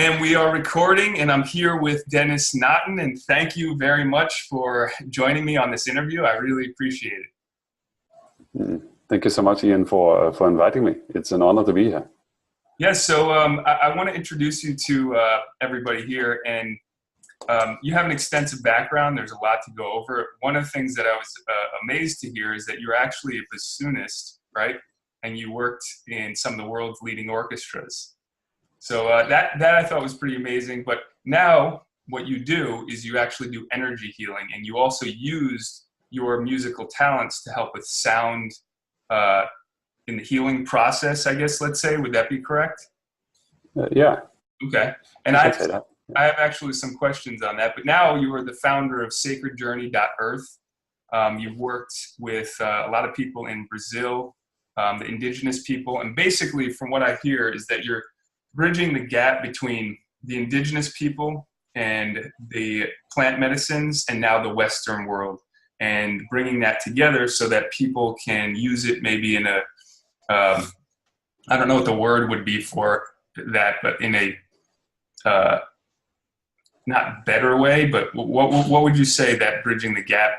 And we are recording, and I'm here with Dennis Notten, and thank you very much for joining me on this interview. I really appreciate it. Thank you so much, Ian, for inviting me. It's an honor to be here. Yes, so I want to introduce you to everybody here, and you have an extensive background. There's a lot to go over. One of the things that I was amazed to hear is that you're actually a bassoonist, right? And you worked in some of the world's leading orchestras. So that I thought was pretty amazing. But now what you do is you actually do energy healing, and you also used your musical talents to help with sound in the healing process, I guess, let's say. Would that be correct? Yeah. Okay. And I have actually some questions on that. But now you are the founder of sacredjourney.earth. You've worked with a lot of people in Brazil, the indigenous people. And basically, from what I hear, is that you're bridging the gap between the indigenous people and the plant medicines and now the Western world, and bringing that together so that people can use it maybe in a, I don't know what the word would be for that, but in a not better way, but what would you say that bridging the gap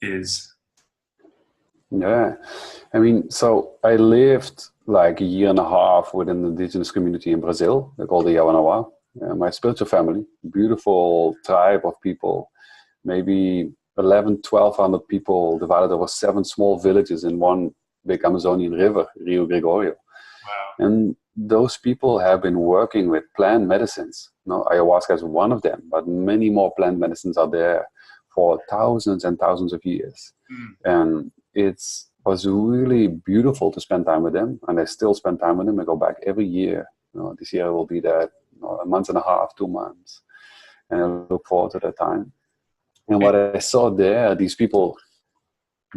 is? Yeah, I mean, so I lived like a year and a half within the indigenous community in Brazil. They're called the Yawanawa. My spiritual family, beautiful tribe of people, maybe 1,200 people divided over 7 small villages in one big Amazonian river, Rio Gregorio. Wow. And those people have been working with plant medicines. Ayahuasca is one of them, but many more plant medicines are there for thousands and thousands of years. And it was really beautiful to spend time with them, and I still spend time with them. I go back every year. This year I will be there a month and a half, 2 months, and I look forward to that time. And what I saw there, these people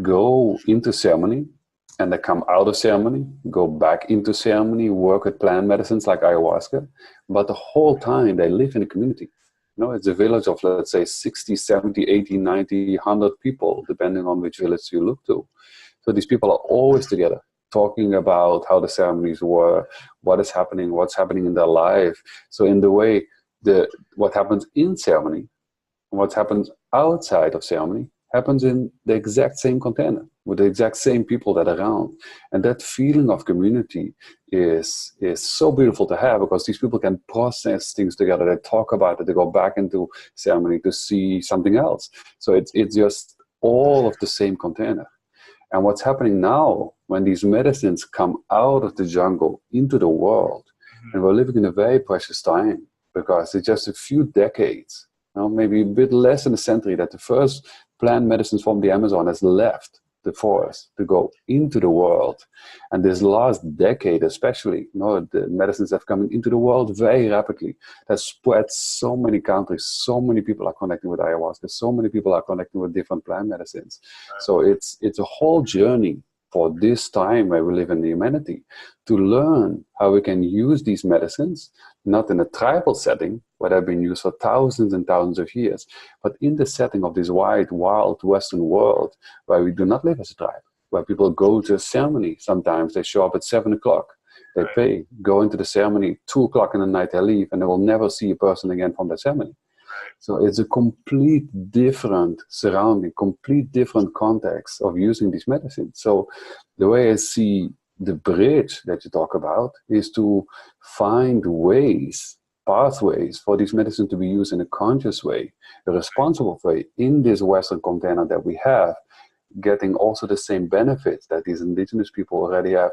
go into ceremony, and they come out of ceremony, go back into ceremony, work with plant medicines like ayahuasca, but the whole time they live in a community. It's a village of, let's say, 60, 70, 80, 90, 100 people, depending on which village you look to. So these people are always together, talking about how the ceremonies were, what is happening, what's happening in their life. So in the way, what happens in ceremony and what happens outside of ceremony happens in the exact same container with the exact same people that are around. And that feeling of community is so beautiful to have, because these people can process things together. They talk about it. They go back into ceremony to see something else. So it's just all of the same container. And what's happening now, when these medicines come out of the jungle into the world, and we're living in a very precious time, because it's just a few decades, maybe a bit less than a century, that the first plant medicines from the Amazon has left the forest to go into the world. And this last decade especially, the medicines have come into the world very rapidly. That spread so many countries, so many people are connecting with ayahuasca, so many people are connecting with different plant medicines. So it's a whole journey for this time where we live in the humanity, to learn how we can use these medicines, not in a tribal setting where they've been used for thousands and thousands of years, but in the setting of this wide, wild Western world where we do not live as a tribe, where people go to a ceremony. Sometimes they show up at 7 o'clock, they pay, go into the ceremony, 2 o'clock in the night they leave, and they will never see a person again from that ceremony. So it's a complete different surrounding, complete different context of using these medicines. So the way I see the bridge that you talk about is to find ways, pathways for these medicines to be used in a conscious way, a responsible way in this Western container that we have, getting also the same benefits that these indigenous people already have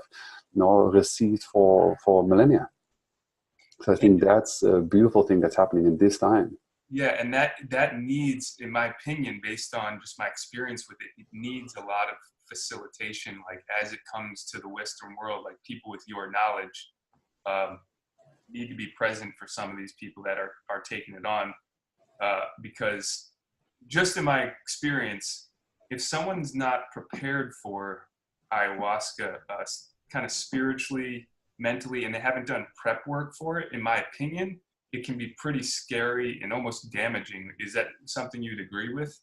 received for millennia. So I think that's a beautiful thing that's happening in this time. Yeah, and that needs, in my opinion, based on just my experience with it, it needs a lot of facilitation, like as it comes to the Western world, like people with your knowledge need to be present for some of these people that are taking it on, because just in my experience, if someone's not prepared for ayahuasca kind of spiritually, mentally, and they haven't done prep work for it, in my opinion, it can be pretty scary and almost damaging. Is that something you'd agree with?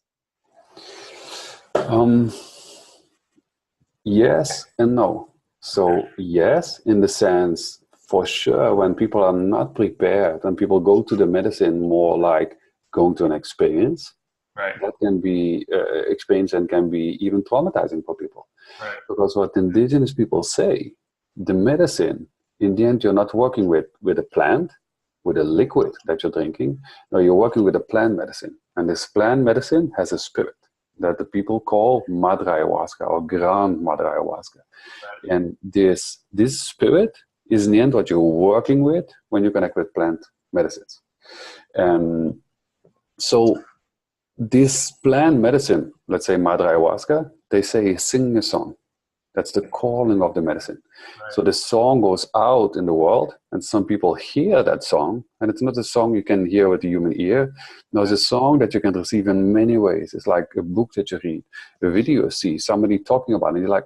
Yes and no. So yes, in the sense, for sure, when people are not prepared, when people go to the medicine more like going to an experience, right, that can be experience and can be even traumatizing for people. right, Because what indigenous people say, the medicine, in the end, you're not working with a plant, with a liquid that you're drinking. No, you're working with a plant medicine. And this plant medicine has a spirit that the people call Madre Ayahuasca or Grand Madre Ayahuasca. right. And this spirit is in the end what you're working with when you connect with plant medicines. And so this plant medicine, let's say Madre Ayahuasca, they say sing a song. That's the calling of the medicine. Right. So the song goes out in the world, and some people hear that song, and it's not a song you can hear with the human ear. No, it's a song that you can receive in many ways. It's like a book that you read, a video you see, somebody talking about it, and you're like,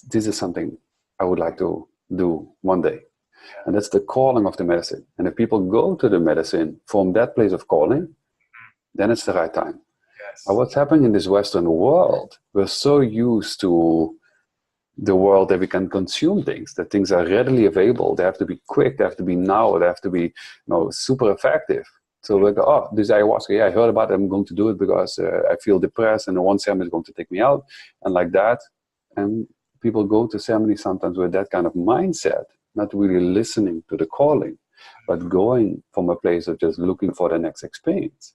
this is something I would like to do one day. And that's the calling of the medicine. And if people go to the medicine from that place of calling, then it's the right time. Yes. But what's happening in this Western world, we're so used to the world that we can consume things, that things are readily available. They have to be quick, they have to be now, they have to be super effective. So we go, this ayahuasca, yeah, I heard about it, I'm going to do it because I feel depressed and one ceremony is going to take me out, and like that. And people go to ceremony sometimes with that kind of mindset, not really listening to the calling, but going from a place of just looking for the next experience.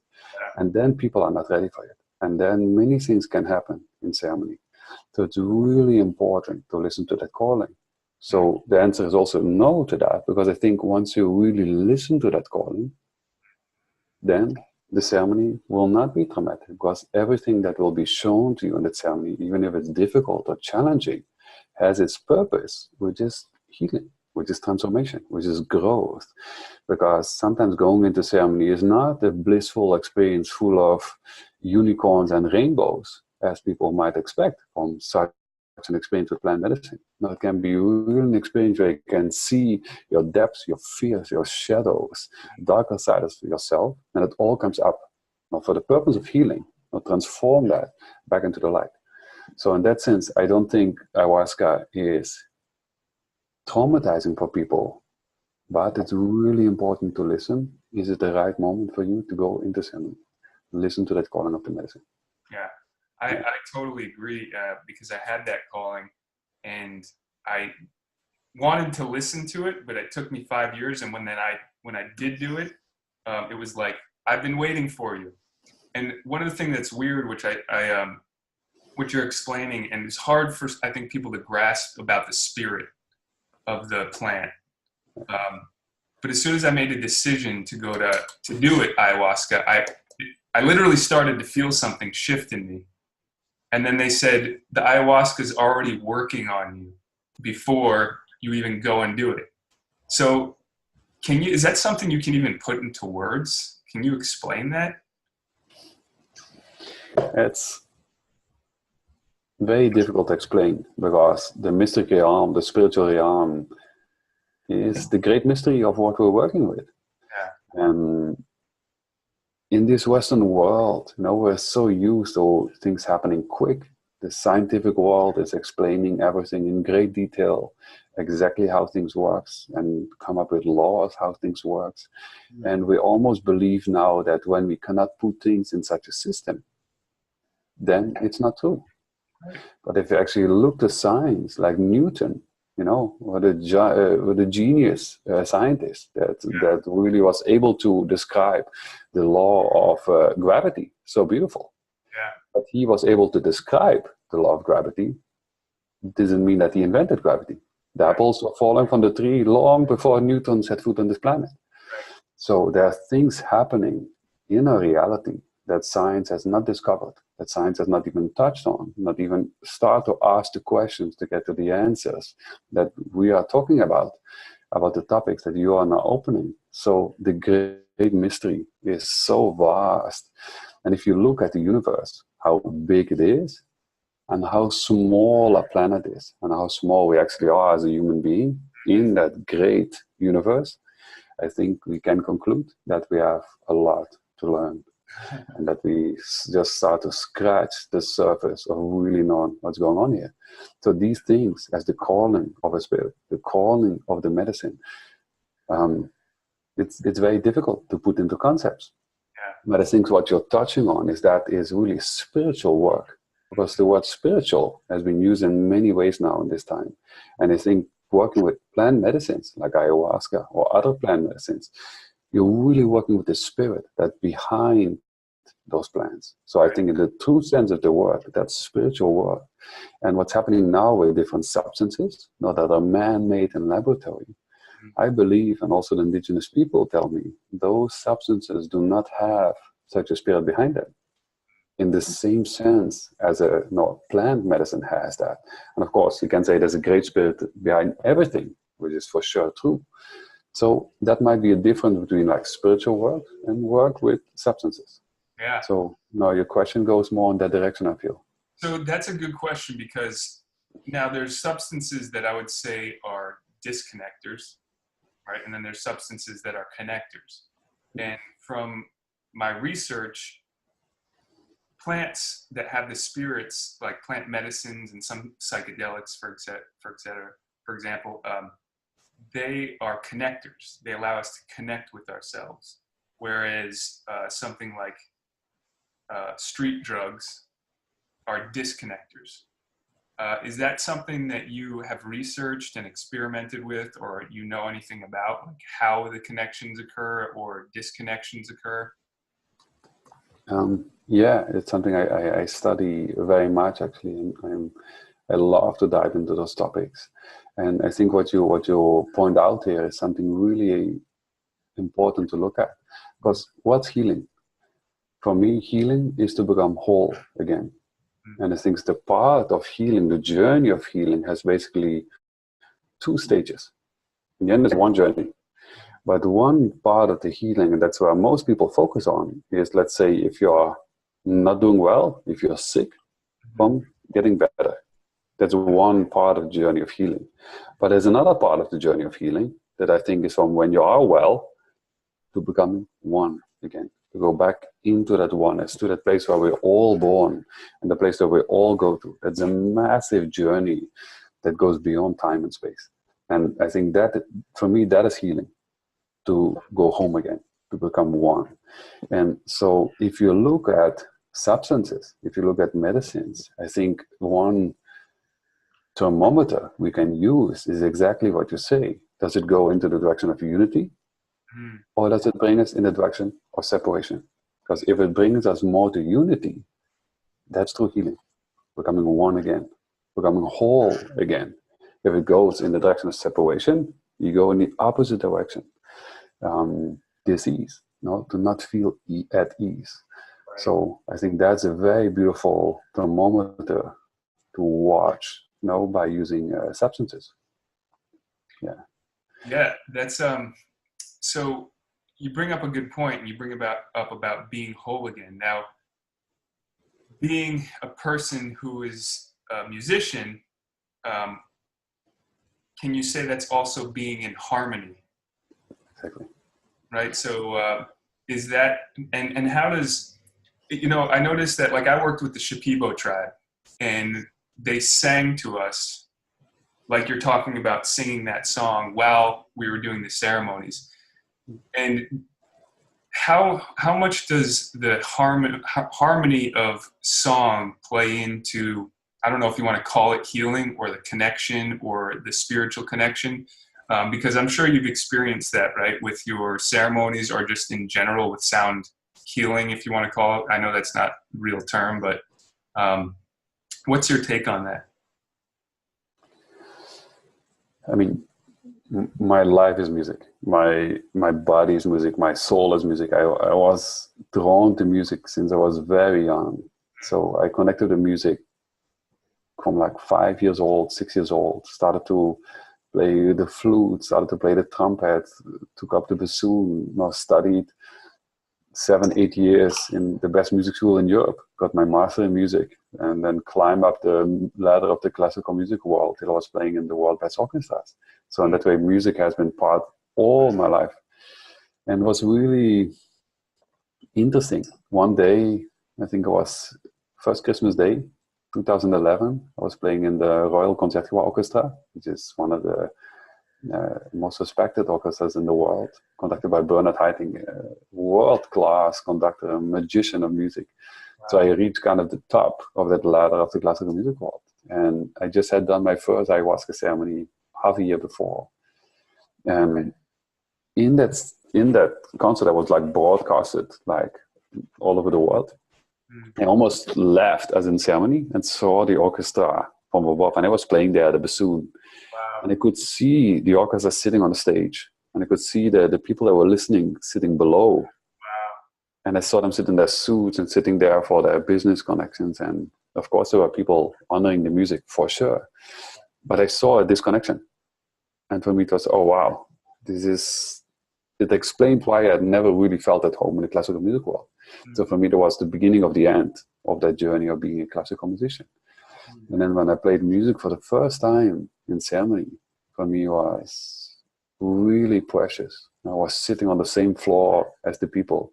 And then people are not ready for it. And then many things can happen in ceremony. So it's really important to listen to that calling. So the answer is also no to that, because I think once you really listen to that calling, then the ceremony will not be traumatic, because everything that will be shown to you in that ceremony, even if it's difficult or challenging, has its purpose, which is healing, which is transformation, which is growth. Because sometimes going into ceremony is not a blissful experience full of unicorns and rainbows, as people might expect from such an experience with plant medicine. No, it can be really an experience where you can see your depths, your fears, your shadows, darker side of yourself, and it all comes up for the purpose of healing, transform that back into the light. So in that sense, I don't think ayahuasca is traumatizing for people, but it's really important to listen. Is it the right moment for you to go into ceremony? Listen to that calling of the medicine. Yeah, I totally agree, because I had that calling and I wanted to listen to it, but it took me 5 years. And when I did do it, it was like, I've been waiting for you. And one of the things that's weird, which what you're explaining, and it's hard for, I think, people to grasp about the spirit of the plant. But as soon as I made a decision to go to do it, ayahuasca, I literally started to feel something shift in me. And then they said, the ayahuasca is already working on you before you even go and do it. So is that something you can even put into words? Can you explain that? It's very difficult to explain, because the mystic realm, the spiritual realm, is the great mystery of what we're working with. Yeah. And in this Western world, we're so used to things happening quick. The scientific world is explaining everything in great detail, exactly how things works, and come up with laws how things works. Mm-hmm. And we almost believe now that when we cannot put things in such a system, then it's not true. Right. But if you actually look at science, like Newton, what a genius scientist that really was able to describe the law of gravity so beautiful. Yeah. But he was able to describe the law of gravity. It doesn't mean that he invented gravity. The apples were falling from the tree long before Newton set foot on this planet. Right. So there are things happening in a reality that science has not discovered, that science has not even touched on, not even start to ask the questions to get to the answers that we are talking about the topics that you are now opening. So the great mystery is so vast. And if you look at the universe, how big it is, and how small a planet is, and how small we actually are as a human being in that great universe, I think we can conclude that we have a lot to learn and that we just start to scratch the surface of really knowing what's going on here. So these things, as the calling of a spirit, the calling of the medicine, it's very difficult to put into concepts. Yeah. But I think what you're touching on is that is really spiritual work, because the word spiritual has been used in many ways now in this time. And I think working with plant medicines like ayahuasca or other plant medicines, you're really working with the spirit that's behind those plants. So I think in the true sense of the word, that's spiritual work. And what's happening now with different substances, not that are man-made in laboratory, I believe, and also the indigenous people tell me, those substances do not have such a spirit behind them in the same sense as a plant medicine has that. And of course, you can say there's a great spirit behind everything, which is for sure true. So that might be a difference between like spiritual work and work with substances. Yeah. So no, your question goes more in that direction, I feel. So that's a good question, because now there's substances that I would say are disconnectors, right? And then there's substances that are connectors. And from my research, plants that have the spirits, like plant medicines and some psychedelics, for example, they are connectors. They allow us to connect with ourselves. Whereas something like street drugs are disconnectors. Is that something that you have researched and experimented with, or you know anything about, like how the connections occur or disconnections occur? Yeah, it's something I study very much, actually, and I love to dive into those topics. And I think what you point out here is something really important to look at, because what's healing? For me, healing is to become whole again. And I think the part of healing, the journey of healing, has basically two stages. In the end, it's one journey. But one part of the healing, and that's where most people focus on, is, let's say, if you're not doing well, if you're sick, from getting better. That's one part of the journey of healing. But there's another part of the journey of healing that I think is from when you are well to becoming one again, to go back into that oneness, to that place where we're all born and the place that we all go to. That's a massive journey that goes beyond time and space. And I think that, for me, that is healing, to go home again, to become one. And so if you look at substances, if you look at medicines, I think one thermometer we can use is exactly what you say. Does it go into the direction of unity? Or does it bring us in the direction of separation? Because if it brings us more to unity, that's true healing, becoming one again, becoming whole again. If it goes in the direction of separation, you go in the opposite direction. Disease, to not feel at ease. Right. So I think that's a very beautiful thermometer to watch, by using substances. Yeah. Yeah, that's so you bring up a good point, and you bring up about being whole again. Now, being a person who is a musician, can you say that's also being in harmony? Exactly. Right. So is that, and how does, I noticed that, like, I worked with the Shipibo tribe, and they sang to us, like you're talking about, singing that song while we were doing the ceremonies. And how much does the harmony of song play into, I don't know if you want to call it healing or the connection or the spiritual connection, because I'm sure you've experienced that, right, with your ceremonies or just in general with sound healing, if you want to call it. I know that's not a real term, but what's your take on that? I mean, my life is music. My body is music. My soul is music. I was drawn to music since I was very young. So I connected to music from like 5 years old, 6 years old. Started to play the flute, started to play the trumpet, took up the bassoon, studied 7-8 years in the best music school in Europe, got my master in music, and then climbed up the ladder of the classical music world till I was playing in the world best orchestras. So in that way, music has been part all my life, and was really interesting. One day, I think it was first Christmas Day, 2011, I was playing in the Royal Concertgebouw Orchestra, which is one of the most respected orchestras in the world, conducted by Bernard Haitink, a world-class conductor, a magician of music. Wow. So I reached kind of the top of that ladder of the classical music world. And I just had done my first ayahuasca ceremony half a year before. And in that concert, I was like broadcasted like all over the world. I almost left as in ceremony and saw the orchestra from above, and I was playing there the bassoon. Wow. And I could see the orchestra sitting on the stage, and I could see the people that were listening sitting below. Wow. And I saw them sit in their suits and sitting there for their business connections. And of course, there were people honoring the music for sure. But I saw a disconnection. And for me, it was, oh, wow, it explained why I had never really felt at home in the classical music world. So for me, that was the beginning of the end of that journey of being a classical musician. And then when I played music for the first time in ceremony, for me was really precious. I was sitting on the same floor as the people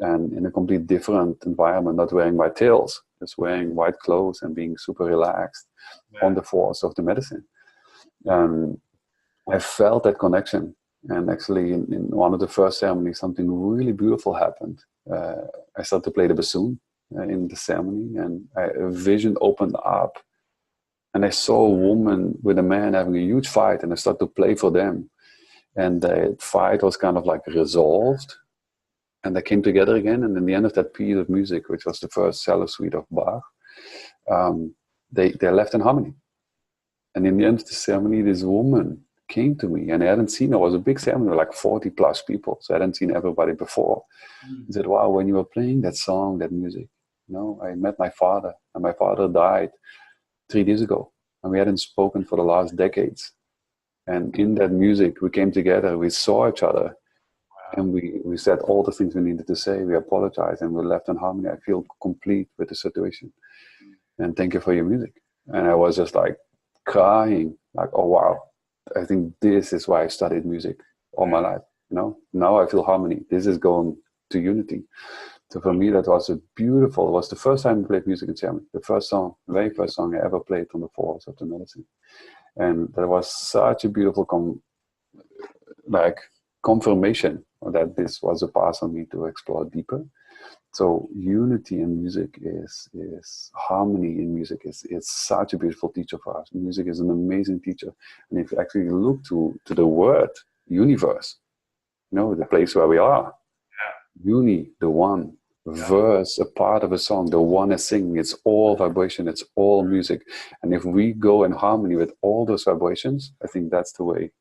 and in a complete different environment, not wearing white tails, just wearing white clothes and being super relaxed on the force of the medicine. I felt that connection. And actually in one of the first ceremonies, something really beautiful happened. I started to play the bassoon in the ceremony, and a vision opened up, and I saw a woman with a man having a huge fight, and I started to play for them, and the fight was kind of like resolved, and they came together again. And in the end of that piece of music, which was the first cello suite of Bach, they left in harmony. And in the end of the ceremony, this woman came to me, and I hadn't seen her. It was a big ceremony, like 40 plus people, so I hadn't seen everybody before. He said, wow, when you were playing that song, that music, I met my father, and my father died 3 days ago, and we hadn't spoken for the last decades. And in that music, we came together, we saw each other, and we said all the things we needed to say. We apologized, and we left in harmony. I feel complete with the situation, and thank you for your music. And I was just like crying, like, oh wow, I think this is why I studied music all my life. Now I feel harmony. This is going to unity. So for me, that was it was the first time I played music in ceremony. The very first song I ever played on the force of the medicine. And that was such a beautiful confirmation that this was a path for me to explore deeper. So unity in music is harmony in music is such a beautiful teacher for us. Music is an amazing teacher. And if you actually look to the word universe, the place where we are, uni, the one, verse, a part of a song, the one is singing, it's all vibration, it's all music. And if we go in harmony with all those vibrations, I think that's the way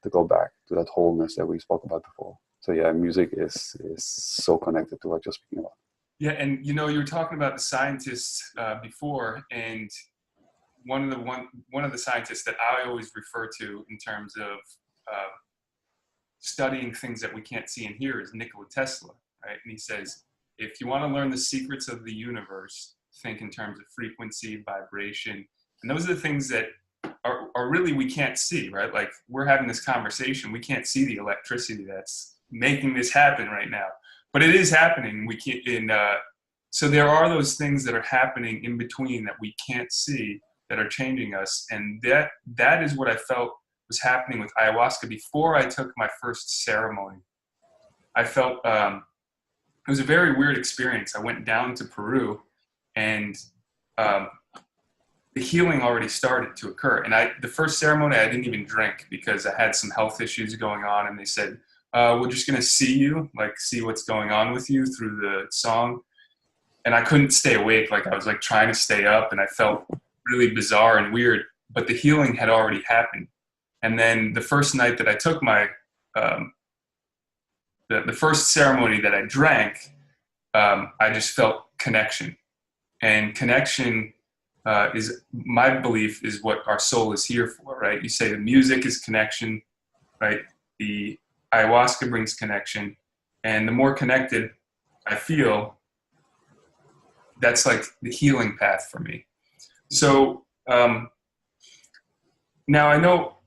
to go back to that wholeness that we spoke about before. So yeah, music is so connected to what you're speaking about. Yeah, and you were talking about the scientists before, and one of the scientists that I always refer to in terms of studying things that we can't see and hear is Nikola Tesla, right? And he says, if you want to learn the secrets of the universe, think in terms of frequency, vibration, and those are the things that are really we can't see, right? Like we're having this conversation, we can't see the electricity that's making this happen right now, but it is happening. We can't. So there are those things that are happening in between that we can't see that are changing us, and that is what I felt was happening with ayahuasca before I took my first ceremony. I felt it was a very weird experience. I went down to Peru, and the healing already started to occur. And the first ceremony, I didn't even drink because I had some health issues going on, and they said, we're just gonna see what's going on with you through the song. And I couldn't stay awake. Like I was like trying to stay up, and I felt really bizarre and weird, but the healing had already happened. And then the first night that I took my, the first ceremony that I drank, I just felt connection. And connection is, my belief, is what our soul is here for, right? You say the music is connection, right? The ayahuasca brings connection. And the more connected I feel, that's like the healing path for me. So now I know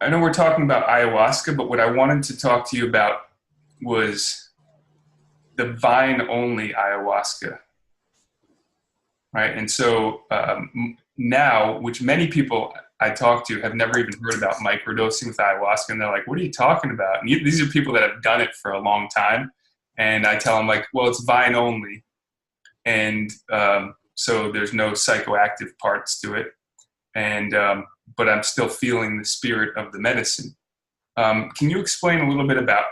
we're talking about ayahuasca, but what I wanted to talk to you about was the vine only ayahuasca, right? And so now, which many people I talk to have never even heard about microdosing with ayahuasca, and they're like, what are you talking about? And these are people that have done it for a long time. And I tell them, like, well, it's vine only. And so there's no psychoactive parts to it. And but I'm still feeling the spirit of the medicine. Can you explain a little bit about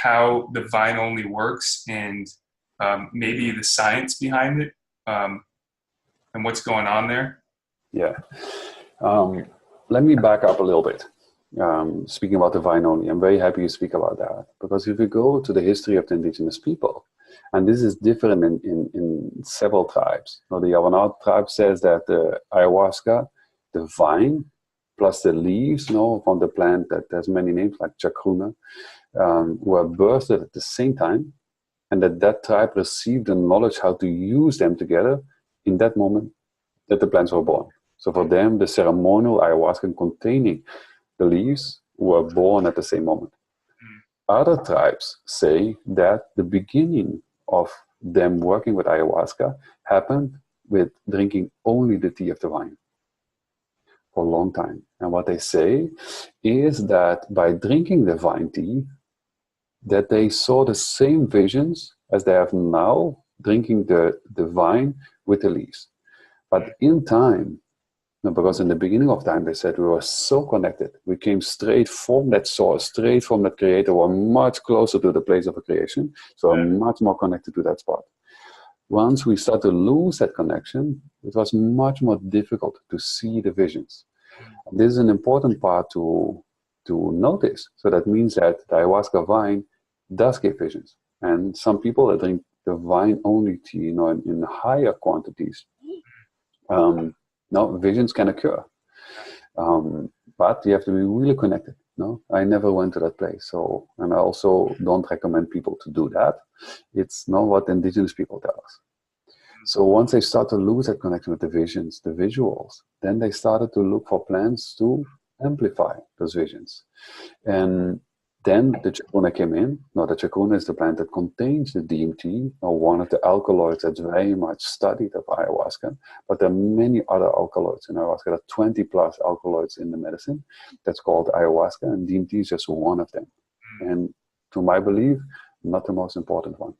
how the vine only works, and maybe the science behind it, and what's going on there? Yeah. Let me back up a little bit. Speaking about the vine only, I'm very happy you speak about that, because if we go to the history of the indigenous people, and this is different in several tribes. Now, the Yavanat tribe says that the ayahuasca, the vine, plus the leaves, from the plant that has many names like chacruna, were birthed at the same time, and that tribe received the knowledge how to use them together in that moment that the plants were born. So for them, the ceremonial ayahuasca containing the leaves were born at the same moment. Other tribes say that the beginning of them working with ayahuasca happened with drinking only the tea of the vine for a long time. And what they say is that by drinking the vine tea, that they saw the same visions as they have now drinking the vine with the leaves. But in time, because in the beginning of time, they said we were so connected. We came straight from that source, straight from that creator. We're much closer to the place of a creation. So we're much more connected to that spot. Once we start to lose that connection, it was much more difficult to see the visions. And this is an important part to notice. So that means that the ayahuasca vine does give visions. And some people that drink the vine only tea, in higher quantities, visions can occur, but you have to be really connected. I never went to that place, and I also don't recommend people to do that. It's not what the indigenous people tell us. So once they start to lose that connection with the visions, the visuals, then they started to look for plants to amplify those visions. And then the chacruna came in. Now, the chacruna is the plant that contains the DMT, or one of the alkaloids that's very much studied of ayahuasca. But there are many other alkaloids in ayahuasca. There are 20 plus alkaloids in the medicine that's called ayahuasca, and DMT is just one of them. And to my belief, not the most important one.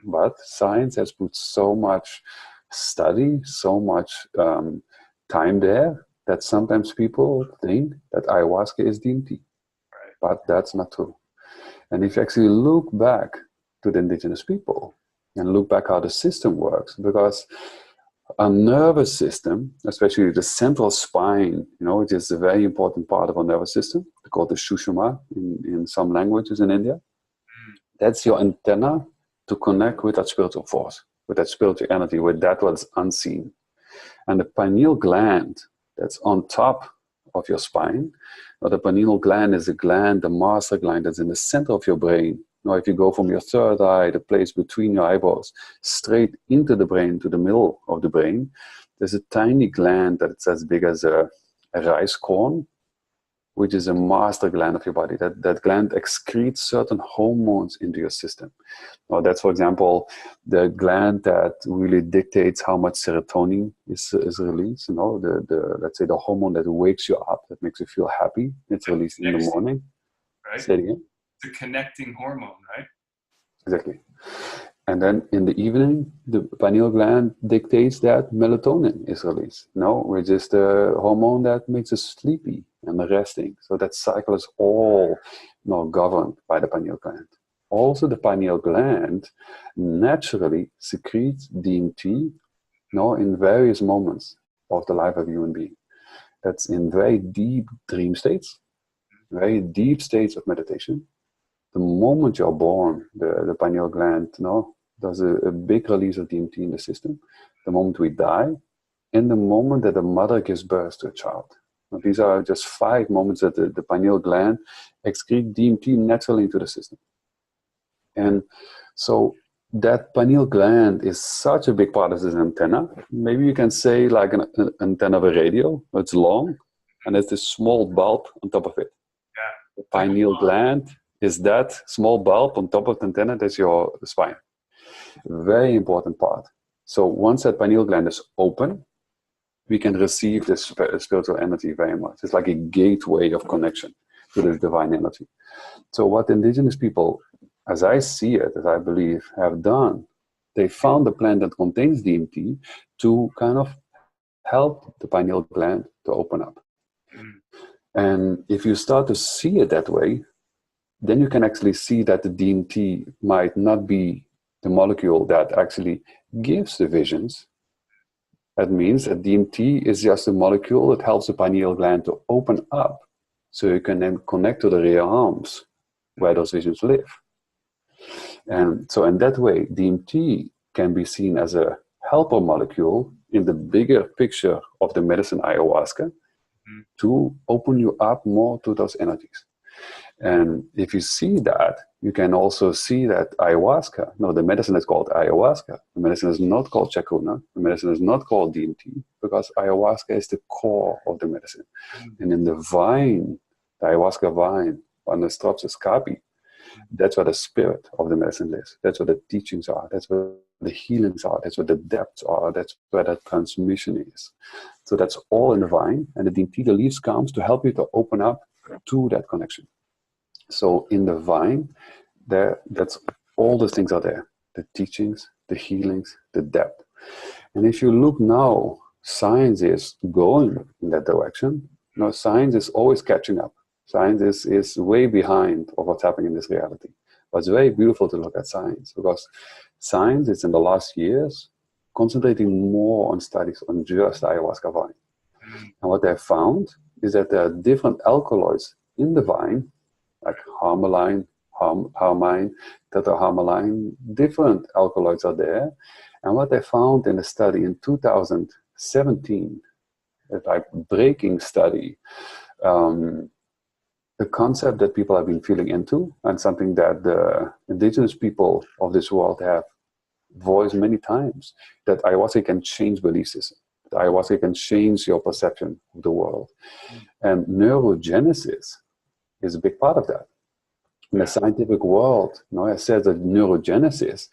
But science has put so much study, so much time there, that sometimes people think that ayahuasca is DMT. But that's not true. And if you actually look back to the indigenous people and look back how the system works, because our nervous system, especially the central spine, which is a very important part of our nervous system, called the Sushuma in some languages in India, that's your antenna to connect with that spiritual force, with that spiritual energy, with that what's unseen. And the pineal gland that's on top of your spine, the pineal gland is the master gland that's in the center of your brain. Now, if you go from your third eye, the place between your eyebrows, straight into the brain, to the middle of the brain, there's a tiny gland that's as big as a rice corn, which is a master gland of your body. That gland excretes certain hormones into your system. Now, that's, for example, the gland that really dictates how much serotonin is released. Let's say the hormone that wakes you up, that makes you feel happy. It's released in the morning. Right? Say it again. The connecting hormone, right? Exactly. And then in the evening, the pineal gland dictates that melatonin is released, which is the hormone that makes us sleepy and resting. So that cycle is all governed by the pineal gland. Also, the pineal gland naturally secretes DMT in various moments of the life of a human being. That's in very deep dream states, very deep states of meditation. The moment you're born, the pineal gland does a big release of DMT in the system. The moment we die, and the moment that the mother gives birth to a child. Now, these are just 5 moments that the pineal gland excretes DMT naturally into the system. And so that pineal gland is such a big part of this antenna. Maybe you can say like an antenna of a radio. It's long, and there's this small bulb on top of it. Yeah. The pineal gland is that small bulb on top of the antenna. That's your spine. Very important part. So once that pineal gland is open, we can receive this spiritual energy very much. It's like a gateway of connection to this divine energy. So what indigenous people, as I see it, as I believe, have done, they found a plant that contains DMT to kind of help the pineal gland to open up. And if you start to see it that way, then you can actually see that the DMT might not be the molecule that actually gives the visions. That means that DMT is just a molecule that helps the pineal gland to open up so you can then connect to the realms where those visions live. And so in that way, DMT can be seen as a helper molecule in the bigger picture of the medicine ayahuasca to open you up more to those energies. And if you see that, you can also see that ayahuasca, no, the medicine is called ayahuasca. The medicine is not called chacruna. The medicine is not called DMT, because ayahuasca is the core of the medicine. And in the vine, the ayahuasca vine, on the Stropsis capi, that's where the spirit of the medicine lives. That's where the teachings are. That's where the healings are. That's where the depths are. That's where the transmission is. So that's all in the vine. And the DMT, the leaves, comes to help you to open up to that connection. So in the vine, that's all the things are there. The teachings, the healings, the depth. And if you look now, science is going in that direction. Now, science is always catching up. Science is way behind of what's happening in this reality. But it's very beautiful to look at science, because science is in the last years concentrating more on studies on just ayahuasca vine. And what they found is that there are different alkaloids in the vine, like harmaline, harmine, tetraharmaline, different alkaloids are there. And what they found in a study in 2017, a like breaking study, the concept that people have been feeling into, and something that the indigenous people of this world have voiced many times, that ayahuasca can change belief system. That ayahuasca can change your perception of the world. And neurogenesis is a big part of that. In the scientific world, it says that neurogenesis,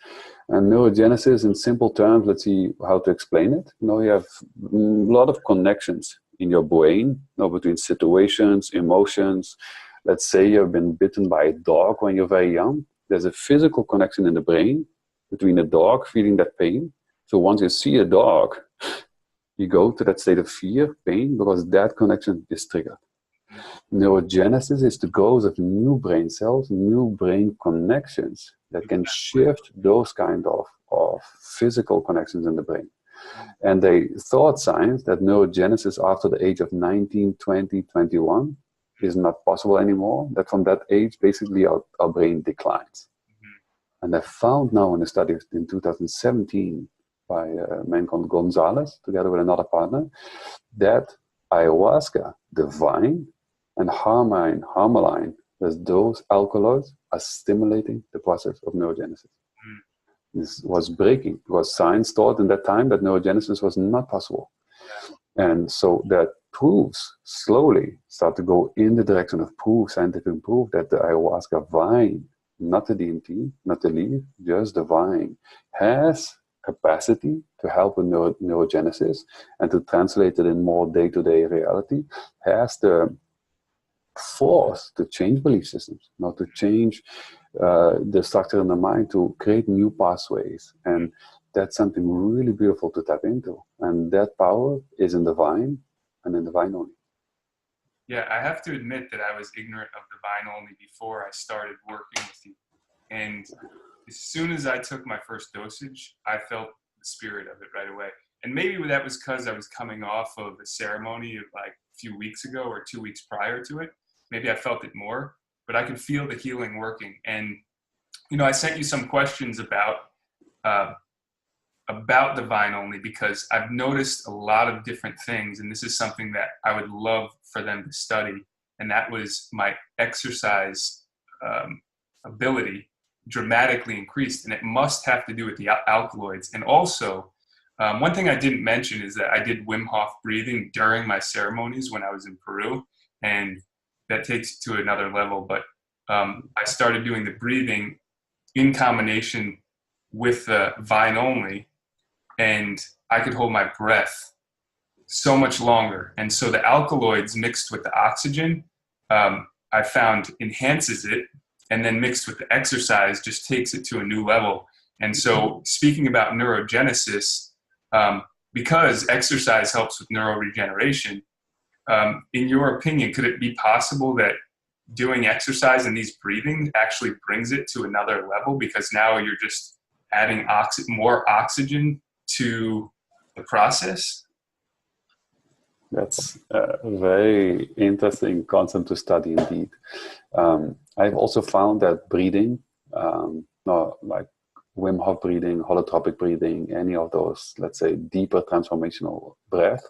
and neurogenesis in simple terms, let's see how to explain it. You have a lot of connections in your brain, between situations, emotions. Let's say you've been bitten by a dog when you're very young. There's a physical connection in the brain between the dog feeling that pain. So once you see a dog, you go to that state of fear, pain, because that connection is triggered. Neurogenesis is the growth of new brain cells, new brain connections that can shift those kind of physical connections in the brain. And they thought, science, that neurogenesis after the age of 19, 20, 21 is not possible anymore, that from that age, basically our brain declines. And they found now in a study in 2017 by a man called Gonzalez, together with another partner, that ayahuasca, the vine, and harmaline, those alkaloids are stimulating the process of neurogenesis. This was breaking, because science thought in that time that neurogenesis was not possible. And so that proofs slowly start to go in the direction of proof, scientific proof, that the ayahuasca vine, not the DMT, not the leaf, just the vine, has capacity to help with neurogenesis and to translate it in more day-to-day reality, has the force to change belief systems, not to change the structure in the mind, to create new pathways. And that's something really beautiful to tap into. And that power is in the vine, and in the vine only. Yeah, I have to admit that I was ignorant of the vine only before I started working with you. And as soon as I took my first dosage, I felt the spirit of it right away. And maybe that was because I was coming off of a ceremony like a few weeks ago or 2 weeks prior to it. Maybe I felt it more, but I could feel the healing working. And, I sent you some questions about the vine only, because I've noticed a lot of different things. And this is something that I would love for them to study. And that was my exercise ability dramatically increased. And it must have to do with the alkaloids. And also, one thing I didn't mention is that I did Wim Hof breathing during my ceremonies when I was in Peru. And that takes it to another level. But I started doing the breathing in combination with vine only, and I could hold my breath so much longer. And so the alkaloids mixed with the oxygen, I found enhances it, and then mixed with the exercise just takes it to a new level. And so speaking about neurogenesis, because exercise helps with neuroregeneration, in your opinion, could it be possible that doing exercise and these breathing actually brings it to another level, because now you're just adding more oxygen to the process? That's a very interesting concept to study indeed. I've also found that breathing, like Wim Hof breathing, holotropic breathing, any of those, let's say, deeper transformational breath,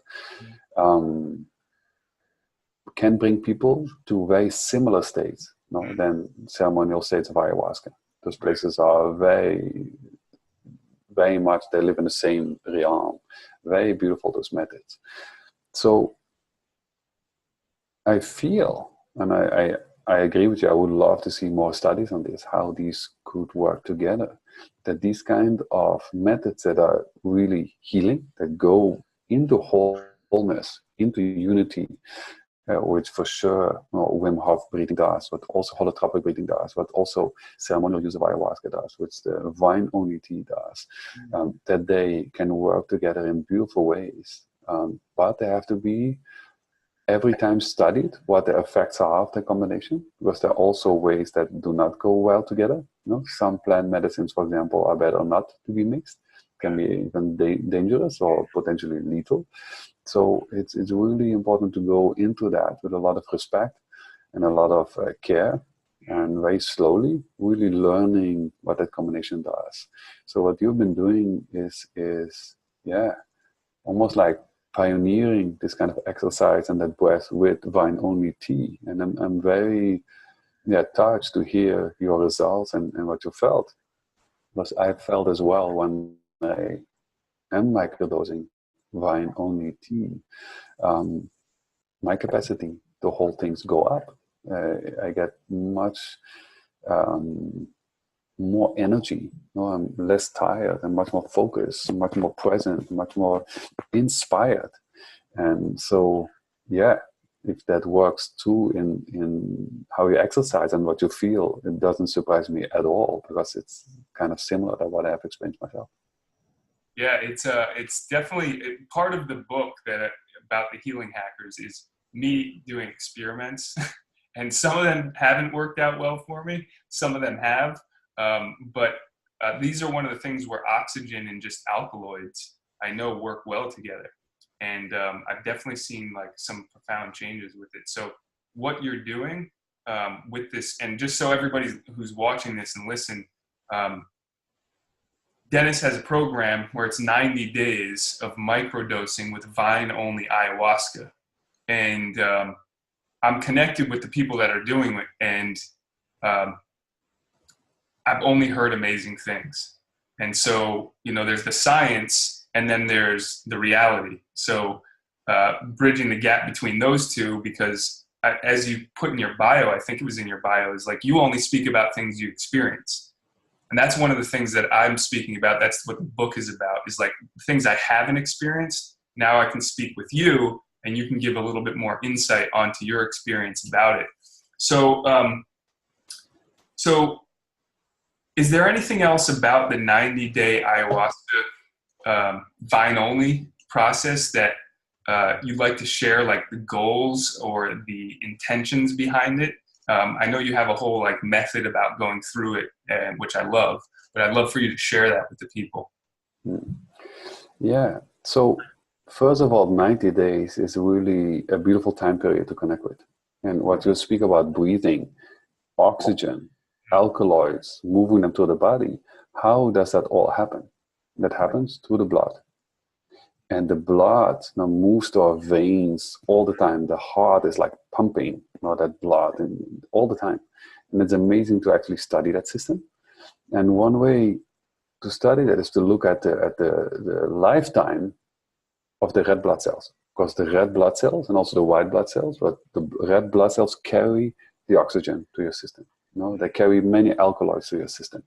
can bring people to very similar states than ceremonial states of ayahuasca. Those places are very, very much, they live in the same realm. Very beautiful, those methods. So I feel, and I agree with you, I would love to see more studies on this, how these could work together. That these kind of methods that are really healing, that go into wholeness, into unity, which for sure Wim Hof breathing does, but also holotropic breathing does, but also ceremonial use of ayahuasca does, which the vine-only tea does, that they can work together in beautiful ways. But they have to be every time studied what the effects are of the combination, because there are also ways that do not go well together. Some plant medicines, for example, are better not to be mixed, can be even dangerous or potentially lethal. So it's really important to go into that with a lot of respect and a lot of care, and very slowly really learning what that combination does. So what you've been doing is almost like pioneering this kind of exercise and that breath with vine-only tea. And I'm very touched to hear your results and what you felt. Because I felt as well when I am microdosing vine-only tea, my capacity to hold things go up. I get much more energy. I'm less tired and much more focused, much more present, much more inspired. And so, if that works too in how you exercise and what you feel, it doesn't surprise me at all, because it's kind of similar to what I've experienced myself. Yeah, it's definitely part of the book that about the healing hackers is me doing experiments, and some of them haven't worked out well for me. Some of them have, but these are one of the things where oxygen and just alkaloids I know work well together, and I've definitely seen like some profound changes with it. So what you're doing with this, and just so everybody who's watching this and listen. Dennis has a program where it's 90 days of microdosing with vine-only ayahuasca. And I'm connected with the people that are doing it, and I've only heard amazing things. And so, there's the science, and then there's the reality. So bridging the gap between those two, because as you put in your bio, I think it was in your bio, is like you only speak about things you experience. And that's one of the things that I'm speaking about. That's what the book is about, is like things I haven't experienced. Now I can speak with you, and you can give a little bit more insight onto your experience about it. So, so is there anything else about the 90-day ayahuasca vine-only process that you'd like to share, like the goals or the intentions behind it? I know you have a whole like method about going through it, which I love, but I'd love for you to share that with the people. Yeah. So first of all, 90 days is really a beautiful time period to connect with. And what you speak about breathing, oxygen, alkaloids, moving them to the body, how does that all happen? That happens through the blood. And the blood now moves to our veins all the time. The heart is like pumping that blood and all the time. And it's amazing to actually study that system. And one way to study that is to look at the lifetime of the red blood cells. Because the red blood cells and also the white blood cells, but the red blood cells carry the oxygen to your system. They carry many alkaloids to your system.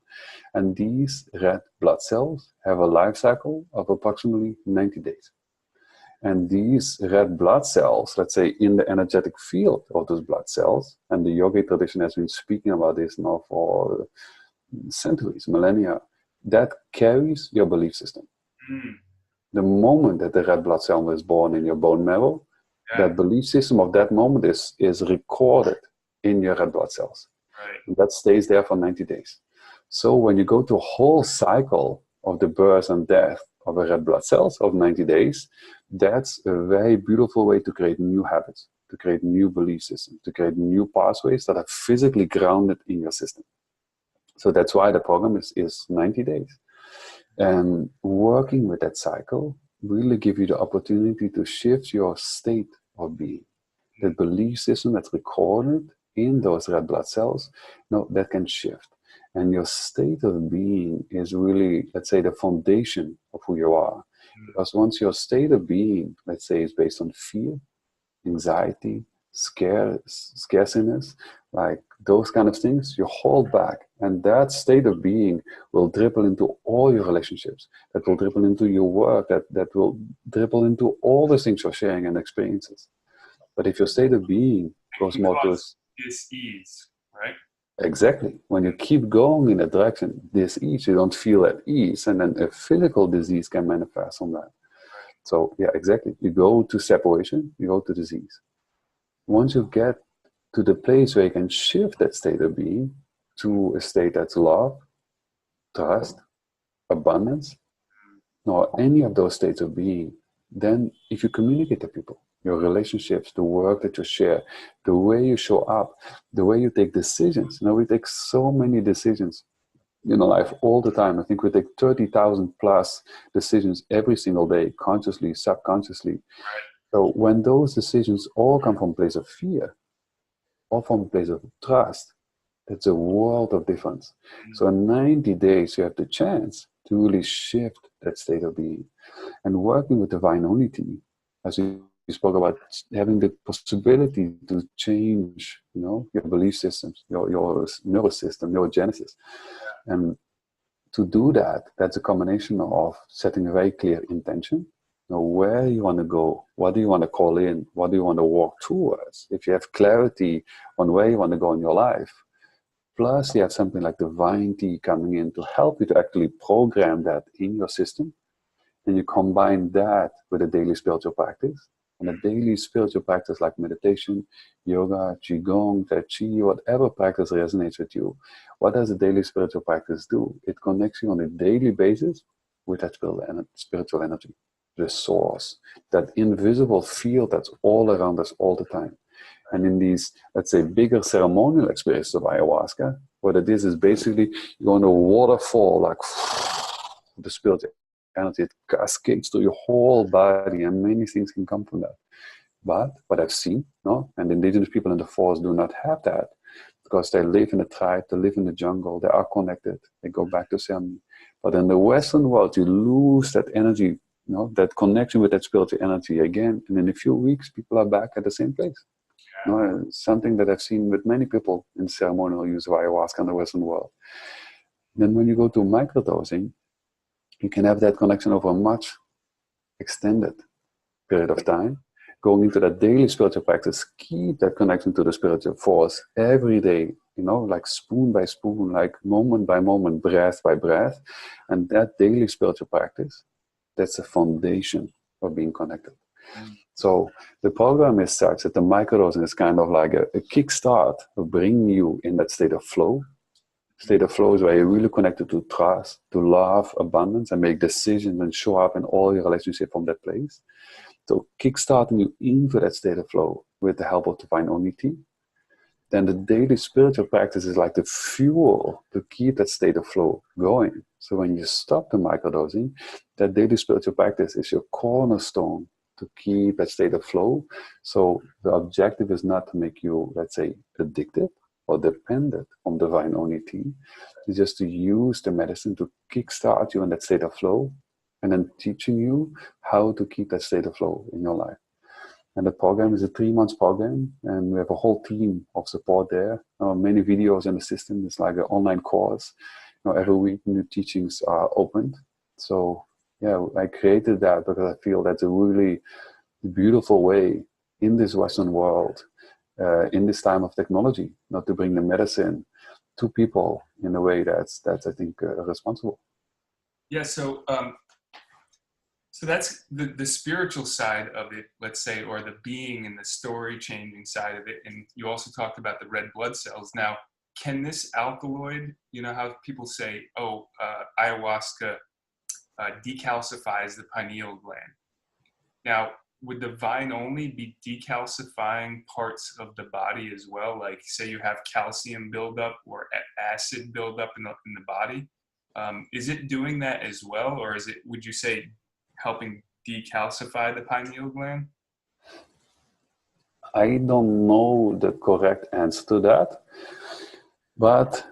And these red blood cells have a life cycle of approximately 90 days. And these red blood cells, let's say in the energetic field of those blood cells, and the yoga tradition has been speaking about this now for centuries, millennia, that carries your belief system. The moment that the red blood cell is born in your bone marrow, that belief system of that moment is recorded in your red blood cells. Right. That stays there for 90 days. So when you go to a whole cycle of the birth and death of a red blood cells of 90 days, that's a very beautiful way to create new habits, to create new belief systems, to create new pathways that are physically grounded in your system. So that's why the program is 90 days. And working with that cycle really give you the opportunity to shift your state of being. That belief system that's recorded in those red blood cells, that can shift. And your state of being is really, let's say, the foundation of who you are. Because once your state of being, let's say, is based on fear, anxiety, scarciness, like those kind of things, you hold back. And that state of being will dribble into all your relationships. That will dribble into your work. That will dribble into all the things you're sharing and experiences. But if your state of being goes more to dis-ease, right? Exactly. When you keep going in that direction, dis-ease, you don't feel at ease, and then a physical disease can manifest on that. So yeah, exactly. You go to separation, you go to disease. Once you get to the place where you can shift that state of being to a state that's love, trust, abundance, or any of those states of being, then if you communicate to people, your relationships, the work that you share, the way you show up, the way you take decisions. We take so many decisions in life all the time. I think we take 30,000 plus decisions every single day, consciously, subconsciously. So when those decisions all come from a place of fear, or from a place of trust, that's a world of difference. So in 90 days, you have the chance to really shift that state of being. And working with divine unity, as we spoke about, having the possibility to change, your belief systems, your nervous system, your genesis. And to do that, that's a combination of setting a very clear intention. Where you want to go, what do you want to call in, what do you want to walk towards? If you have clarity on where you want to go in your life, plus you have something like divine tea coming in to help you to actually program that in your system, and you combine that with a daily spiritual practice, and a daily spiritual practice like meditation, yoga, qigong, tai chi, whatever practice resonates with you. What does a daily spiritual practice do? It connects you on a daily basis with that spiritual energy, the source, that invisible field that's all around us all the time. And in these, let's say, bigger ceremonial experiences of ayahuasca, what it is basically you go on a waterfall, like the spiritual energy, it cascades through your whole body, and many things can come from that. But what I've seen, and the indigenous people in the forest do not have that, because they live in the tribe, they live in the jungle, they are connected, they go back to ceremony. But in the Western world, you lose that energy, that connection with that spiritual energy again, and in a few weeks, people are back at the same place. Something that I've seen with many people in ceremonial use of ayahuasca in the Western world. Then when you go to microdosing, you can have that connection over a much extended period of time. Going into that daily spiritual practice, keep that connection to the spiritual force every day, like spoon by spoon, like moment by moment, breath by breath. And that daily spiritual practice, that's the foundation of being connected. So the program is such that the microdosing is kind of like a kickstart of bringing you in that state of flow. State of flow is where you're really connected to trust, to love, abundance, and make decisions and show up in all your relationships from that place. So kickstarting you into that state of flow with the help of divine unity. Then the daily spiritual practice is like the fuel to keep that state of flow going. So when you stop the microdosing, that daily spiritual practice is your cornerstone to keep that state of flow. So the objective is not to make you, let's say, addicted or dependent on divine unity. It's just to use the medicine to kickstart you in that state of flow, and then teaching you how to keep that state of flow in your life. And the program is a 3 month program, and we have a whole team of support there. Many videos in the system. It's like an online course. Every week new teachings are opened. So yeah, I created that because I feel that's a really beautiful way in this Western world, in this time of technology, not to bring the medicine to people in a way that's I think responsible. Yeah. So that's the spiritual side of it, let's say, or the being and the story changing side of it. And you also talked about the red blood cells. Now, can this alkaloid, you know how people say, oh, ayahuasca decalcifies the pineal gland. Now, would the vine only be decalcifying parts of the body as well? Like say you have calcium buildup or acid buildup in the body. Is it doing that as well? Or is it, would you say, helping decalcify the pineal gland? I don't know the correct answer to that, but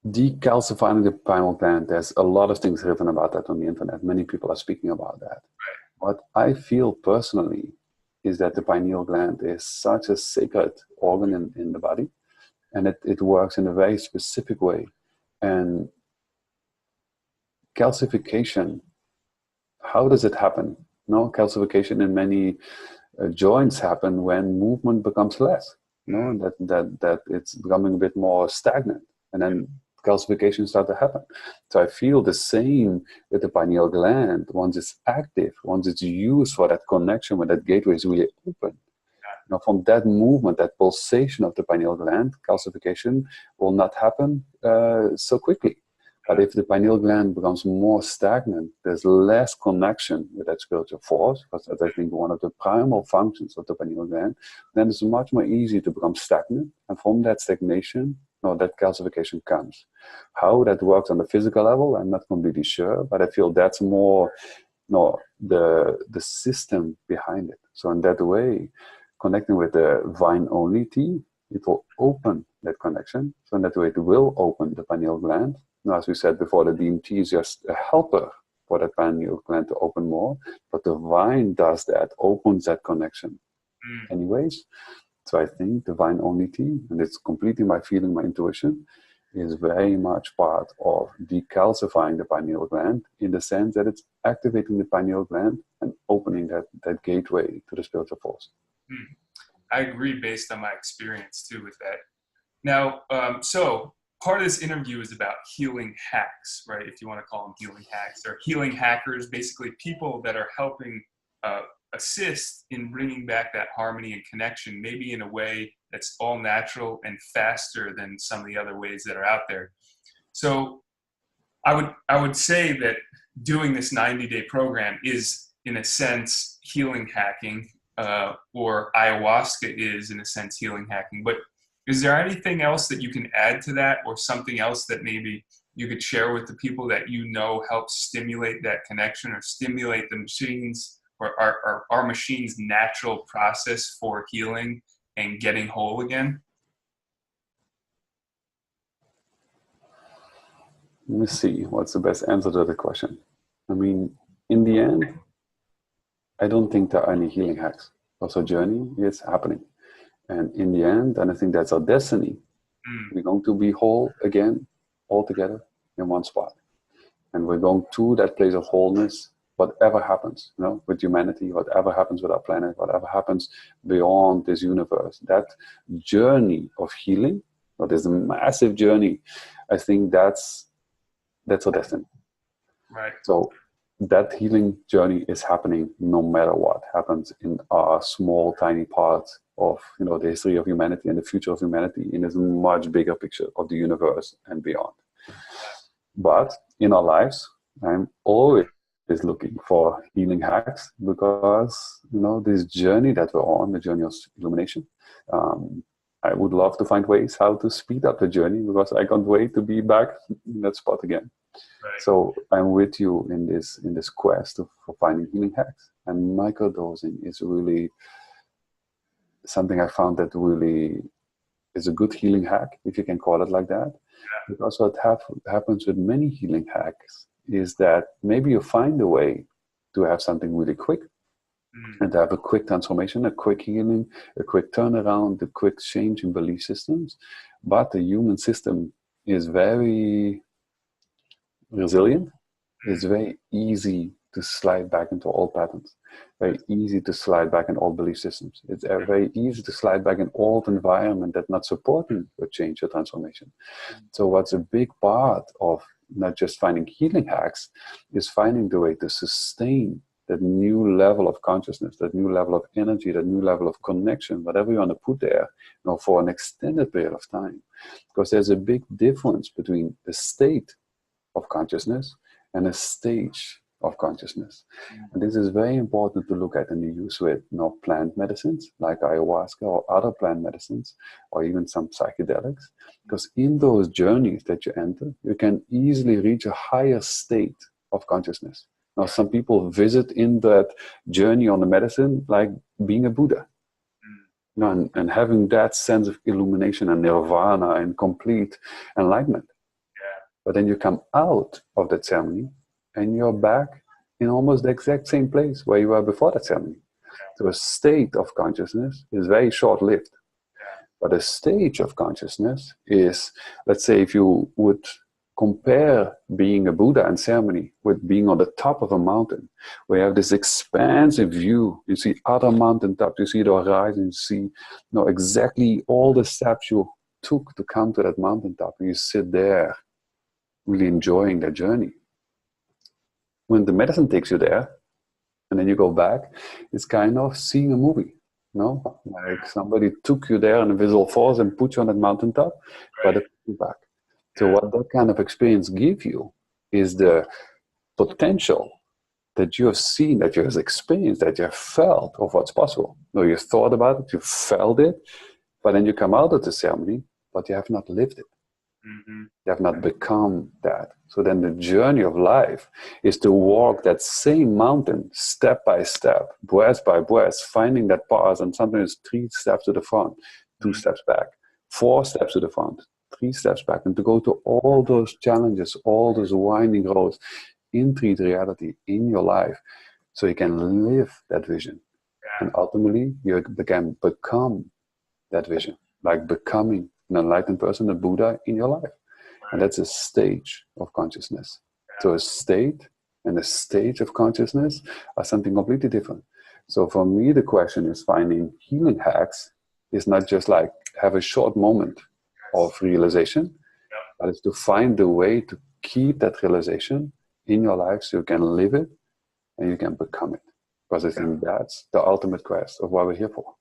decalcifying the pineal gland, there's a lot of things written about that on the internet. Many people are speaking about that. What I feel personally is that the pineal gland is such a sacred organ in the body, and it works in a very specific way. And calcification, how does it happen? No, calcification in many joints happen when movement becomes less. That it's becoming a bit more stagnant, and then calcification start to happen. So I feel the same with the pineal gland. Once it's active, once it's used for that connection, when that gateway is really open, from that movement, that pulsation of the pineal gland, calcification will not happen so quickly. But if the pineal gland becomes more stagnant, there's less connection with that spiritual force, because that's, I think, one of the primal functions of the pineal gland, then it's much more easy to become stagnant. And from that stagnation, that calcification comes. How that works on the physical level, I'm not completely sure, but I feel that's more the system behind it. So in that way, connecting with the vine-only tea, it will open that connection. So in that way, it will open the pineal gland. Now, as we said before, the DMT is just a helper for that pineal gland to open more, but the vine does that, opens that connection anyways. So I think the vine-only tea, and it's completely my feeling, my intuition, is very much part of decalcifying the pineal gland, in the sense that it's activating the pineal gland and opening that gateway to the spiritual force. I agree based on my experience too with that. Now, so part of this interview is about healing hacks, right? If you want to call them healing hacks, or healing hackers, basically people that are helping assist in bringing back that harmony and connection, maybe in a way that's all natural and faster than some of the other ways that are out there. So I would say that doing this 90-day program is, in a sense, healing hacking, or ayahuasca is, in a sense, healing hacking. But is there anything else that you can add to that, or something else that maybe you could share with the people that help stimulate that connection, or stimulate the machines, or our machine's natural process for healing and getting whole again? Let me see, what's the best answer to the question? I mean, in the end, I don't think there are any healing hacks. Also, journey is happening. And in the end, and I think that's our destiny, we're going to be whole again, all together in one spot. And we're going to that place of wholeness, whatever happens, with humanity, whatever happens with our planet, whatever happens beyond this universe. That journey of healing, this massive journey, I think that's our destiny. Right. So that healing journey is happening no matter what happens in our small, tiny part of the history of humanity and the future of humanity, in this much bigger picture of the universe and beyond. But in our lives, I'm always looking for healing hacks, because this journey that we're on, the journey of illumination, I would love to find ways how to speed up the journey, because I can't wait to be back in that spot again. Right. So I'm with you in this quest for finding healing hacks. And microdosing is really something I found that really is a good healing hack, if you can call it like that. Yeah. Because what happens with many healing hacks is that maybe you find a way to have something really quick, and to have a quick transformation, a quick healing, a quick turnaround, a quick change in belief systems. But the human system is very resilient. It's very easy to slide back into old patterns, very easy to slide back in old belief systems. It's very easy to slide back in old environment that's not supporting your change or transformation. So what's a big part of not just finding healing hacks is finding the way to sustain that new level of consciousness, that new level of energy, that new level of connection, whatever you want to put there, for an extended period of time. Because there's a big difference between a state of consciousness and a stage of consciousness. And this is very important to look at in the use with plant medicines like ayahuasca or other plant medicines, or even some psychedelics. Because in those journeys that you enter, you can easily reach a higher state of consciousness. Now, some people visit in that journey on the medicine like being a Buddha. And having that sense of illumination and nirvana and complete enlightenment. But then you come out of that ceremony and you're back in almost the exact same place where you were before that ceremony. So a state of consciousness is very short-lived. But a stage of consciousness is, let's say, if you would compare being a Buddha in ceremony with being on the top of a mountain, where you have this expansive view, you see other mountaintops, you see the horizon, you see exactly all the steps you took to come to that mountaintop, and you sit there really enjoying that journey. When the medicine takes you there, and then you go back, it's kind of seeing a movie, like somebody took you there in a visual force and put you on that mountaintop, but they put you back. So what that kind of experience gives you is the potential that you have seen, that you have experienced, that you have felt of what's possible. You thought about it, you felt it, but then you come out of the ceremony, but you have not lived it. You have not become that. So then the journey of life is to walk that same mountain step by step, breath by breath, finding that pause, and sometimes 3 steps to the front, 2 steps back, 4 steps to the front, 3 steps back, and to go to all those challenges, all those winding roads in 3D reality in your life, so you can live that vision. And ultimately, you can become that vision, like becoming an enlightened person, a Buddha in your life. And that's a stage of consciousness. So a state and a stage of consciousness are something completely different. So for me, the question is finding healing hacks is not just like have a short moment of realization, but it's to find the way to keep that realization in your life so you can live it and you can become it. Because I think that's the ultimate quest of what we're here for.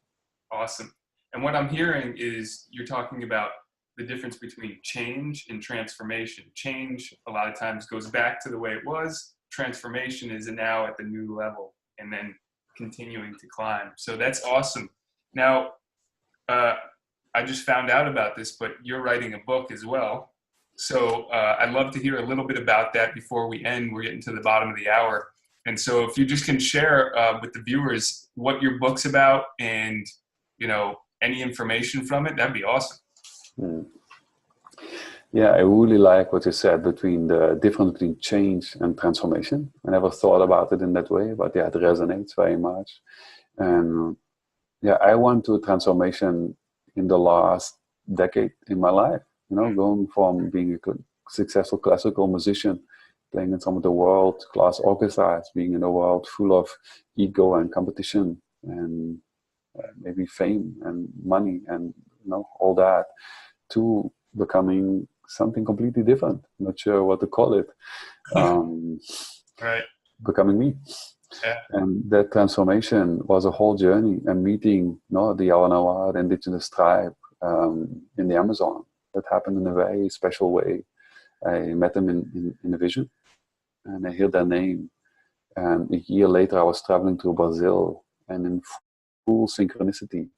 Awesome. And what I'm hearing is you're talking about the difference between change and transformation. Change a lot of times goes back to the way it was. Transformation is now at the new level and then continuing to climb. So that's awesome. Now, I just found out about this, but you're writing a book as well. So I'd love to hear a little bit about that before we end. We're getting to the bottom of the hour. And so if you just can share with the viewers what your book's about and, any information from it, that'd be awesome. Yeah, I really like what you said between the difference between change and transformation. I never thought about it in that way, but yeah, it resonates very much. And yeah, I went through transformation in the last decade in my life, going from being a successful classical musician, playing in some of the world-class orchestras, being in a world full of ego and competition and maybe fame and money and all that, to becoming something completely different. I'm not sure what to call it. Right. Becoming me. Yeah. And that transformation was a whole journey, and meeting the Yawanawa, the indigenous tribe in the Amazon. That happened in a very special way. I met them in a vision, and I heard their name. And a year later, I was traveling to Brazil, and in full synchronicity,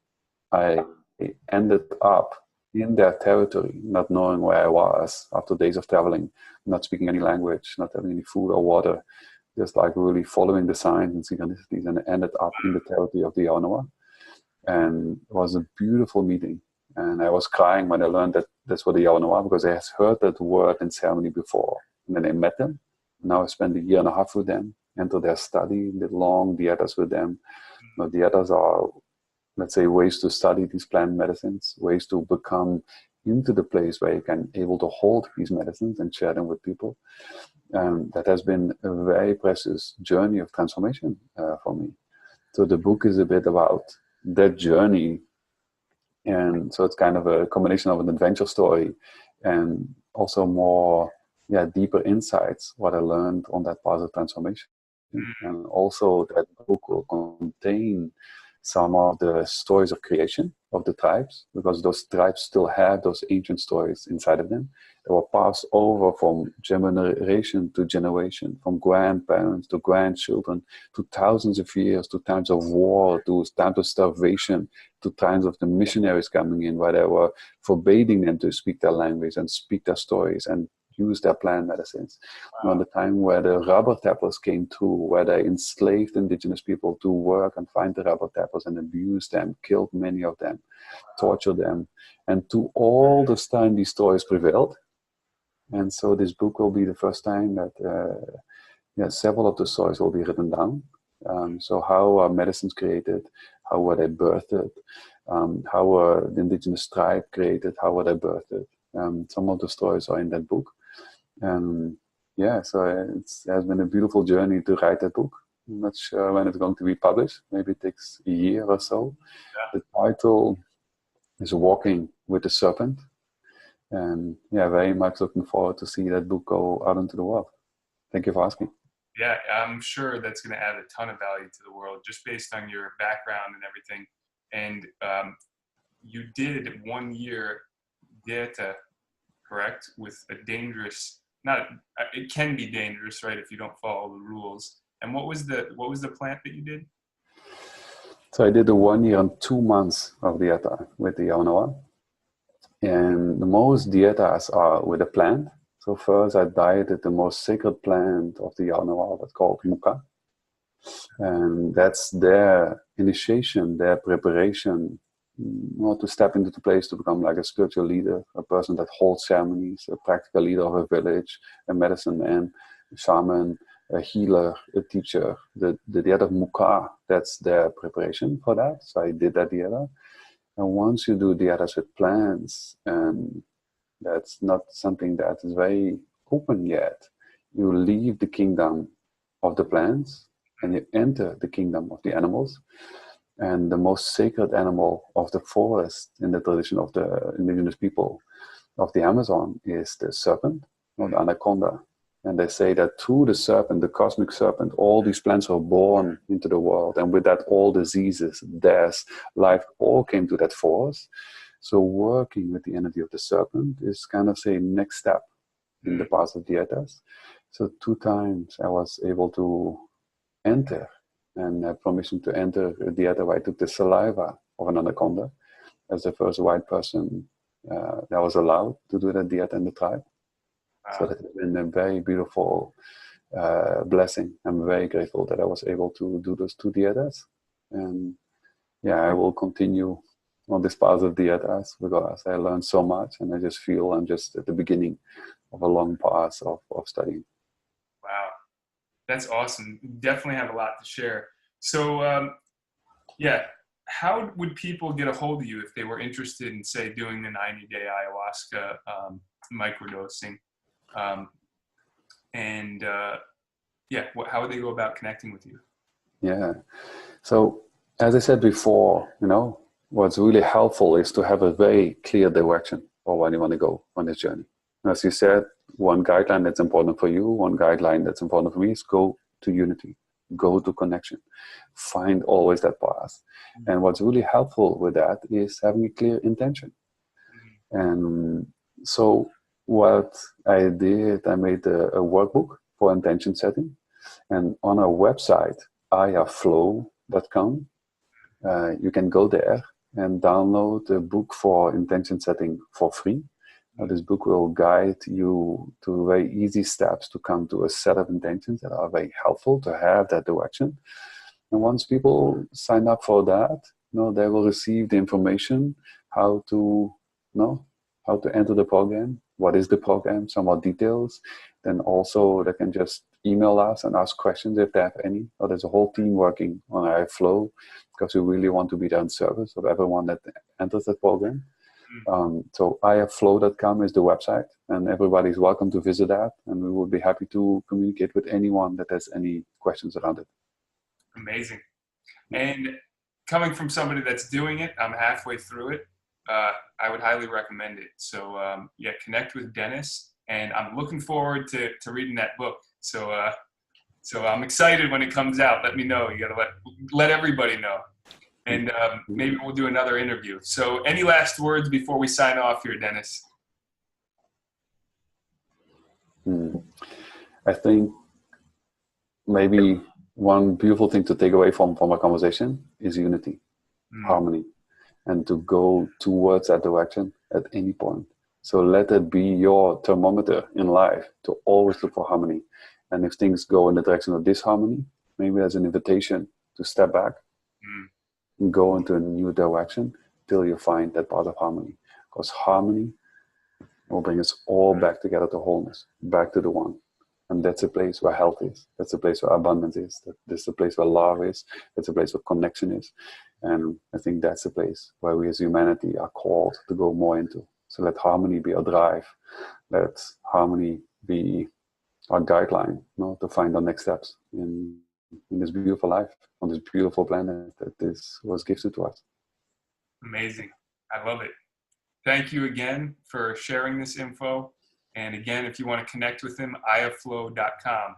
I ended up in their territory, not knowing where I was after days of traveling, not speaking any language, not having any food or water, just like really following the signs and synchronicities, and I ended up in the territory of the Yawanawa. And it was a beautiful meeting. And I was crying when I learned that that's what the Yawanawa, because I had heard that word in ceremony before. And then I met them. Now I spent a year and a half with them, enter their study, did long dietas with them. Dietas are, let's say, ways to study these plant medicines, ways to become into the place where you can able to hold these medicines and share them with people. That has been a very precious journey of transformation for me. So the book is a bit about that journey. And so it's kind of a combination of an adventure story and also more, deeper insights, what I learned on that path of transformation. And also that book will contain some of the stories of creation of the tribes, because those tribes still have those ancient stories inside of them that were passed over from generation to generation, from grandparents to grandchildren, to thousands of years, to times of war, to times of starvation, to times of the missionaries coming in, where they were forbidding them to speak their language and speak their stories and use their plant medicines. Wow. The time where the rubber tappers came through, where they enslaved indigenous people to work and find the rubber tappers and abuse them, killed many of them, tortured them. And to all this time, these stories prevailed. And so this book will be the first time that several of the stories will be written down. So how are medicines created? How were they birthed? How were the indigenous tribe created? How were they birthed? Some of the stories are in that book. So it has been a beautiful journey to write that book. I'm not sure when it's going to be published. Maybe it takes a year or so. Yeah. The title is Walking with the Serpent. And very much looking forward to see that book go out into the world. Thank you for asking. Yeah, I'm sure that's going to add a ton of value to the world, just based on your background and everything. And you did 1 year dieta, correct? With a dangerous, it can be dangerous, right, if you don't follow the rules. And what was the plant that you did? So I did a 1 year and 2 months of dieta with the Yaonawa. And the most dietas are with a plant. So first I dieted the most sacred plant of the Yaonawa, that's called muka. And that's their initiation, their preparation, not to step into the place to become like a spiritual leader, a person that holds ceremonies, a practical leader of a village, a medicine man, a shaman, a healer, a teacher. The dieta of muka, that's their preparation for that. So I did that dieta. And once you do dietas with plants, and that's not something that is very open yet, you leave the kingdom of the plants and you enter the kingdom of the animals. And the most sacred animal of the forest in the tradition of the indigenous people of the Amazon is the serpent, or the anaconda. And they say that through the serpent, the cosmic serpent, all these plants are born into the world. And with that, all diseases, death, life, all came to that force. So working with the energy of the serpent is kind of, say, next step in the path of dietas. So 2 times I was able to enter and have permission to enter a dieta where I took the saliva of an anaconda as the first white person that was allowed to do that dieta in the tribe. So that has been a very beautiful blessing. I'm very grateful that I was able to do those 2 dietas. And I will continue on this path of dietas because I learned so much, and I just feel I'm just at the beginning of a long path of studying. Wow, that's awesome. You definitely have a lot to share. So how would people get a hold of you if they were interested in, say, doing the 90-day ayahuasca microdosing? How would they go about connecting with you? Yeah. So as I said before, what's really helpful is to have a very clear direction for where you want to go on this journey. As you said, one guideline that's important for you, one guideline that's important for me is go to unity, go to connection, find always that path. And what's really helpful with that is having a clear intention. And so what I did, I made a workbook for intention setting. And on our website, ayaflow.com, you can go there and download a book for intention setting for free. This book will guide you to very easy steps to come to a set of intentions that are very helpful to have that direction. And once people sign up for that, they will receive the information how to enter the program, what is the program, some more details. Then also they can just email us and ask questions if they have any. Or there's a whole team working on iFlow because we really want to be there in service of everyone that enters that program. So iflow.com is the website, and everybody's welcome to visit that, and we would be happy to communicate with anyone that has any questions around it. Amazing. And coming from somebody that's doing it, I'm halfway through it, I would highly recommend it. So yeah, connect with Dennis, and I'm looking forward to reading that book. So so I'm excited when it comes out. Let me know. You gotta let everybody know. And maybe we'll do another interview. So any last words before we sign off here, Dennis? I think maybe one beautiful thing to take away from our conversation is unity, harmony, and to go towards that direction at any point. So let it be your thermometer in life to always look for harmony. And if things go in the direction of disharmony, maybe as an invitation to step back, go into a new direction till you find that part of harmony. Because harmony will bring us all back together to wholeness, back to the one. And that's a place where health is. That's a place where abundance is. That's a place where love is. That's a place where connection is. And I think that's a place where we as humanity are called to go more into. So let harmony be our drive. Let harmony be our guideline, to find our next steps in this beautiful life, on this beautiful planet that this was gifted to us. Amazing. I love it. Thank you again for sharing this info. And again, if you want to connect with him, iflow.com.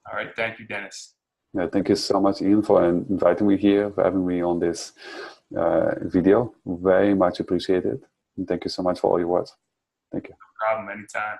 All right. Thank you, Dennis. Yeah, thank you so much, Ian, for inviting me here, for having me on this video. Very much appreciated. And thank you so much for all your words. Thank you. No problem. Anytime.